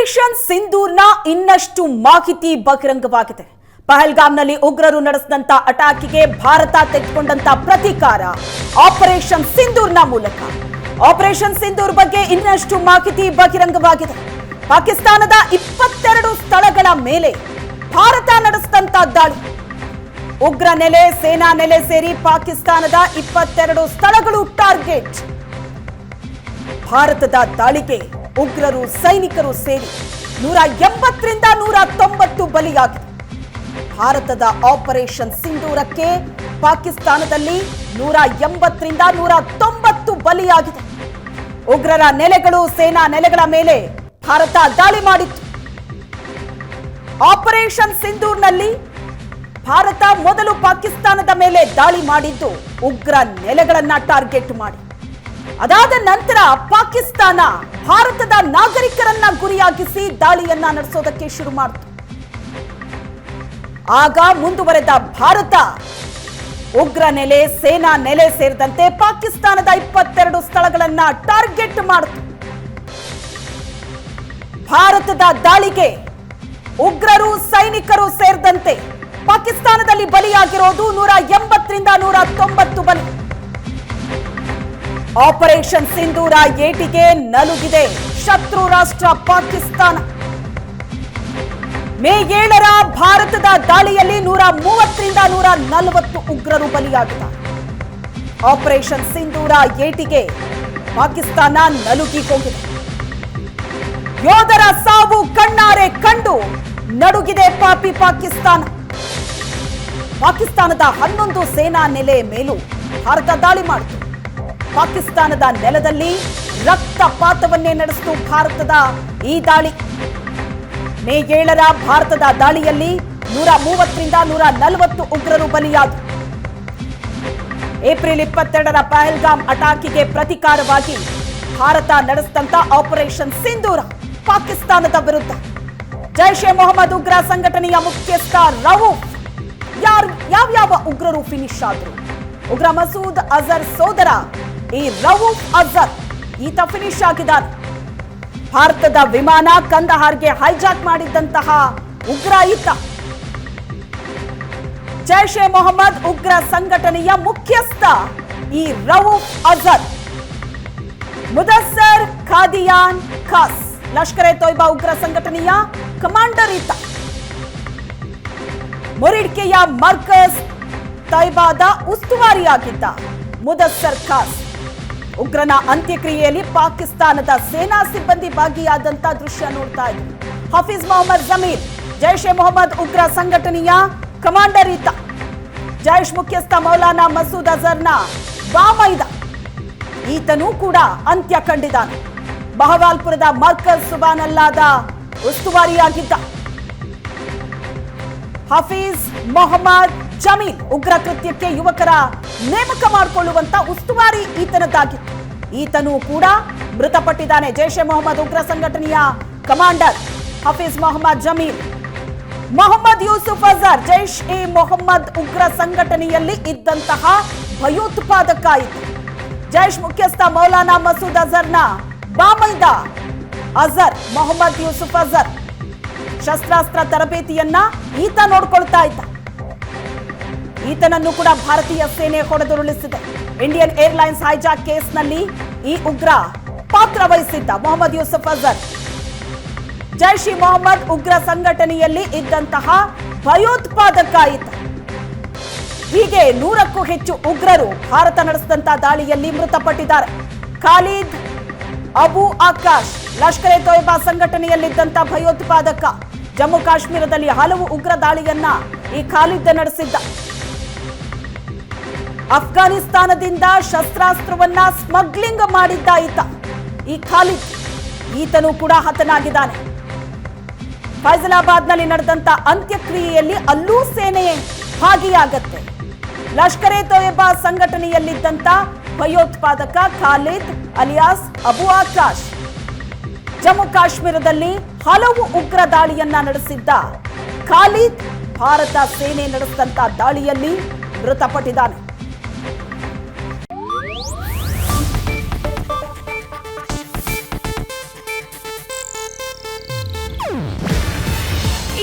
Operation ಸಿಂಧೂರ್ನ ಇನ್ನಷ್ಟು ಮಾಹಿತಿ ಬಹಿರಂಗವಾಗಿದೆ. ಪಹಲ್ಗಾಮ್ನಲ್ಲಿ ಉಗ್ರರು ನಡೆಸಿದಂತ ಅಟ್ಯಾಕ್ಗೆ ಭಾರತ ತೆಗೆದುಕೊಂಡಂತ ಪ್ರತೀಕಾರ ಆಪರೇಷನ್ ಸಿಂಧೂರ್ನ ಮೂಲಕ. ಆಪರೇಷನ್ ಸಿಂಧೂರ್ ಬಗ್ಗೆ ಇನ್ನಷ್ಟು ಮಾಹಿತಿ ಬಹಿರಂಗವಾಗಿದೆ. ಪಾಕಿಸ್ತಾನದ 22 ಸ್ಥಳಗಳ ಮೇಲೆ ಭಾರತ ನಡೆಸಿದಂತ ದಾಳಿ. ಉಗ್ರ ನೆಲೆ, ಸೇನಾ ನೆಲೆ ಸೇರಿ ಪಾಕಿಸ್ತಾನದ 22 ಸ್ಥಳಗಳು ಟಾರ್ಗೆಟ್. ಭಾರತದ ದಾಳಿಗೆ ಉಗ್ರರು, ಸೈನಿಕರು ಸೇರಿ 180ರಿಂದ 190 ಬಲಿಯಾಗಿದೆ. ಭಾರತದ ಆಪರೇಷನ್ ಸಿಂಧೂರಕ್ಕೆ ಪಾಕಿಸ್ತಾನದಲ್ಲಿ 180ರಿಂದ 190 ಬಲಿಯಾಗಿದೆ. ಉಗ್ರರ ನೆಲೆಗಳು, ಸೇನಾ ನೆಲೆಗಳ ಮೇಲೆ ಭಾರತ ದಾಳಿ ಮಾಡಿತ್ತು. ಆಪರೇಷನ್ ಸಿಂಧೂರ್ನಲ್ಲಿ ಭಾರತ ಮೊದಲು ಪಾಕಿಸ್ತಾನದ ಮೇಲೆ ದಾಳಿ ಮಾಡಿದ್ದು ಉಗ್ರ ನೆಲೆಗಳನ್ನ ಟಾರ್ಗೆಟ್ ಮಾಡಿ. ಅದಾದ ನಂತರ ಪಾಕಿಸ್ತಾನ ಭಾರತದ ನಾಗರಿಕರನ್ನ ಗುರಿಯಾಗಿಸಿ ದಾಳಿಯನ್ನ ನಡೆಸೋದಕ್ಕೆ ಶುರು ಮಾಡಿತು. ಆಗ ಮುಂದುವರೆದ ಭಾರತ ಉಗ್ರ ನೆಲೆ, ಸೇನಾ ನೆಲೆ ಸೇರಿದಂತೆ ಪಾಕಿಸ್ತಾನದ 22 ಸ್ಥಳಗಳನ್ನ ಟಾರ್ಗೆಟ್ ಮಾಡಿತು. ಭಾರತದ ದಾಳಿಗೆ ಉಗ್ರರು, ಸೈನಿಕರು ಸೇರಿದಂತೆ ಪಾಕಿಸ್ತಾನದಲ್ಲಿ ಬಲಿಯಾಗಿರೋದು 180ರಿಂದ 190 ಬಲಿ. ಆಪರೇಷನ್ ಸಿಂಧೂರ ಏಟಿಗೆ ನಲುಗಿದೆ ಶತ್ರು ರಾಷ್ಟ್ರ ಪಾಕಿಸ್ತಾನ. ಮೇ 7ರ ಭಾರತದ ದಾಳಿಯಲ್ಲಿ 130ರಿಂದ 140 ಉಗ್ರರು ಬಲಿಯಾಗಿದ್ದಾರೆ. ಆಪರೇಷನ್ ಸಿಂಧೂರ ಏಟಿಗೆ ಪಾಕಿಸ್ತಾನ ನಲುಗಿ ಹೋಗಿದೆ. ಯೋಧರ ಸಾವು ಕಣ್ಣಾರೆ ಕಂಡು ನಡುಗಿದೆ ಪಾಪಿ ಪಾಕಿಸ್ತಾನ. ಪಾಕಿಸ್ತಾನದ 11 ಸೇನಾ ನೆಲೆ ಮೇಲೂ ಭಾರತ ದಾಳಿ ಮಾಡಿತು. ಪಾಕಿಸ್ತಾನದ ನೆಲದಲ್ಲಿ ರಕ್ತಪಾತವನ್ನೇ ನಡೆಸಿತು ಭಾರತದ ಈ ದಾಳಿ. ಮೇ 7ರ ಭಾರತದ ದಾಳಿಯಲ್ಲಿ 130ರಿಂದ 140 ಉಗ್ರರು ಬಲಿಯಾದರು. ಏಪ್ರಿಲ್ 22ರ ಪಹಲ್ಗಾಮ್ ಅಟ್ಯಾಕ್ಗೆ ಪ್ರತೀಕಾರವಾಗಿ ಭಾರತ ನಡೆಸಿದಂತ ಆಪರೇಷನ್ ಸಿಂಧೂರ ಪಾಕಿಸ್ತಾನದ ವಿರುದ್ಧ. ಜೈಷ್ ಎ ಮೊಹಮ್ಮದ್ ಉಗ್ರ ಸಂಘಟನೆಯ ಮುಖ್ಯಸ್ಥ ರವೂಫ್, ಯಾವ್ಯಾವ ಉಗ್ರರು ಫಿನಿಶ್ ಆದ್ರು? ಉಗ್ರ ಮಸೂದ್ ಅಜರ್ ಸೋದರ ಈ ರವೂಫ್ ಅಜರ್ ಈತ ಫಿನಿಶ್ ಆಗಿದ್ದಾನೆ. ಭಾರತದ ವಿಮಾನ ಕಂದಹಾರ್ಗೆ ಹೈಜಾಕ್ ಮಾಡಿದ್ದಂತಹ ಉಗ್ರ ಈತ. ಜೈಷ್ ಎ ಮೊಹಮ್ಮದ್ ಉಗ್ರ ಸಂಘಟನೆಯ ಮುಖ್ಯಸ್ಥ ಈ ರವೂಫ್ ಅಜರ್. ಮುದಸ್ಸರ್ ಖಾದಿಯಾನ್ ಖಾಸ್ ಲಷ್ಕರ್ ಎ ತೊಯ್ಬಾ ಉಗ್ರ ಸಂಘಟನೆಯ ಕಮಾಂಡರ್ ಈತ. ಮುರಿಡ್ಕೆಯ ಮರ್ಕಜ್ ತೈಬಾದ ಉಸ್ತುವಾರಿಯಾಗಿದ್ದ ಮುದಸ್ಸರ್ ಖಾಸ್. ಉಗ್ರನ ಅಂತ್ಯಕ್ರಿಯೆಯಲ್ಲಿ ಪಾಕಿಸ್ತಾನದ ಸೇನಾ ಸಿಬ್ಬಂದಿ ಭಾಗಿಯಾದಂತ ದೃಶ್ಯ ನೋಡ್ತಾ ಇದ್ವಿ. ಹಫೀಜ್ ಮೊಹಮ್ಮದ್ ಜಮೀರ್ ಜೈಷ್ ಎ ಮೊಹಮ್ಮದ್ ಉಗ್ರ ಸಂಘಟನೆಯ ಕಮಾಂಡರ್ ಈತ. ಜೈಷ್ ಮುಖ್ಯಸ್ಥ ಮೌಲಾನಾ ಮಸೂದ್ ಅಜರ್ನ ಬಾಮೈದ ಈತನೂ ಕೂಡ ಅಂತ್ಯ ಕಂಡಿದ್ದಾನೆ. ಬಹವಾಲ್ಪುರದ ಮರ್ಕಜ್ ಸುಬಾನಲ್ಲಾದ ಉಸ್ತುವಾರಿಯಾಗಿದ್ದ ಹಫೀಜ್ ಮೊಹಮ್ಮದ್ ಜಮೀಲ್ ಉಗ್ರ ಕೃತ್ಯಕ್ಕೆ ಯುವಕರ ನೇಮಕ ಮಾಡಿಕೊಳ್ಳುವಂತ ಉಸ್ತುವಾರಿ ಈತನದ್ದಾಗಿತ್ತು. ಈತನೂ ಕೂಡ ಮೃತಪಟ್ಟಿದ್ದಾನೆ. ಜೈಷ್ ಎ ಮೊಹಮ್ಮದ್ ಉಗ್ರ ಸಂಘಟನೆಯ ಕಮಾಂಡರ್ ಹಫೀಜ್ ಮೊಹಮ್ಮದ್ ಜಮೀಲ್. ಮೊಹಮ್ಮದ್ ಯೂಸುಫ್ ಅಜರ್ ಜೈಷ್ ಎ ಮೊಹಮ್ಮದ್ ಉಗ್ರ ಸಂಘಟನೆಯಲ್ಲಿ ಇದ್ದಂತಹ ಭಯೋತ್ಪಾದಕ ಇತ್ತು. ಜೈಷ್ ಮುಖ್ಯಸ್ಥ ಮೌಲಾನಾ ಮಸೂದ್ ಅಜರ್ನ ಬಾಮೈದ ಅಜರ್ ಮೊಹಮ್ಮದ್ ಯೂಸುಫ್ ಅಜರ್. ಶಸ್ತ್ರಾಸ್ತ್ರ ತರಬೇತಿಯನ್ನ ಈತ ನೋಡ್ಕೊಳ್ತಾ ಇದ್ದ. ಈತನನ್ನು ಕೂಡ ಭಾರತೀಯ ಸೇನೆ ಹೊಡೆದುರುಳಿಸಿದೆ. ಇಂಡಿಯನ್ ಏರ್ಲೈನ್ಸ್ ಹೈಜಾಕ್ ಕೇಸ್ನಲ್ಲಿ ಈ ಉಗ್ರ ಪಾತ್ರ ವಹಿಸಿದ್ದ ಮೊಹಮ್ಮದ್ ಯೂಸುಫ್ ಅಜರ್. ಜೈಷ್ ಇ ಮೊಹಮ್ಮದ್ ಉಗ್ರ ಸಂಘಟನೆಯಲ್ಲಿ ಇದ್ದಂತಹ ಭಯೋತ್ಪಾದಕ ಈತ. ಹೀಗೆ 100ಕ್ಕೂ ಹೆಚ್ಚು ಉಗ್ರರು ಭಾರತ ನಡೆಸಿದಂತ ದಾಳಿಯಲ್ಲಿ ಮೃತಪಟ್ಟಿದ್ದಾರೆ. ಖಾಲಿದ್ ಅಬು ಆಕಾಶ್ ಲಷ್ಕರ್ ಎ ತೊಯ್ಬಾ ಸಂಘಟನೆಯಲ್ಲಿದ್ದಂತ ಭಯೋತ್ಪಾದಕ. ಜಮ್ಮು ಕಾಶ್ಮೀರದಲ್ಲಿ ಹಲವು ಉಗ್ರ ದಾಳಿಯನ್ನ ಈ ಖಾಲಿದ್ ನಡೆಸಿದ್ದ. ಅಫ್ಘಾನಿಸ್ತಾನದಿಂದ ಶಸ್ತ್ರಾಸ್ತ್ರವನ್ನ ಸ್ಮಗ್ಲಿಂಗ್ ಮಾಡಿದ್ದ ಈತ ಈ ಖಾಲಿದ್. ಈತನೂ ಕೂಡ ಹತನಾಗಿದ್ದಾನೆ. ಫೈಸಲಾಬಾದ್ನಲ್ಲಿ ನಡೆದಂತ ಅಂತ್ಯಕ್ರಿಯೆಯಲ್ಲಿ ಅಲ್ಲೂ ಸೇನೆ ಭಾಗಿಯಾಗತ್ತೆ. ಲಷ್ಕರ್ ಎ ತೊಯ್ಬಾ ಸಂಘಟನೆಯಲ್ಲಿದ್ದಂತ ಭಯೋತ್ಪಾದಕ ಖಾಲಿದ್ ಅಲಿಯಾಸ್ ಅಬು ಆಕಾಶ್ ಜಮ್ಮು ಕಾಶ್ಮೀರದಲ್ಲಿ ಹಲವು ಉಗ್ರ ದಾಳಿಯನ್ನ ನಡೆಸಿದ್ದ ಖಾಲಿದ್ ಭಾರತ ಸೇನೆ ನಡೆಸಿದಂತ ದಾಳಿಯಲ್ಲಿ ಮೃತಪಟ್ಟಿದ್ದಾನೆ.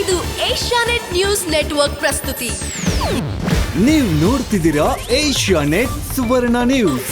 ಇದು ಏಷ್ಯಾನೆಟ್ ನ್ಯೂಸ್ ನೆಟ್ವರ್ಕ್ ಪ್ರಸ್ತುತಿ. ನೀವು ನೋಡ್ತಿದ್ದೀರಾ ಏಷ್ಯಾನೆಟ್ ಸುವರ್ಣ ನ್ಯೂಸ್.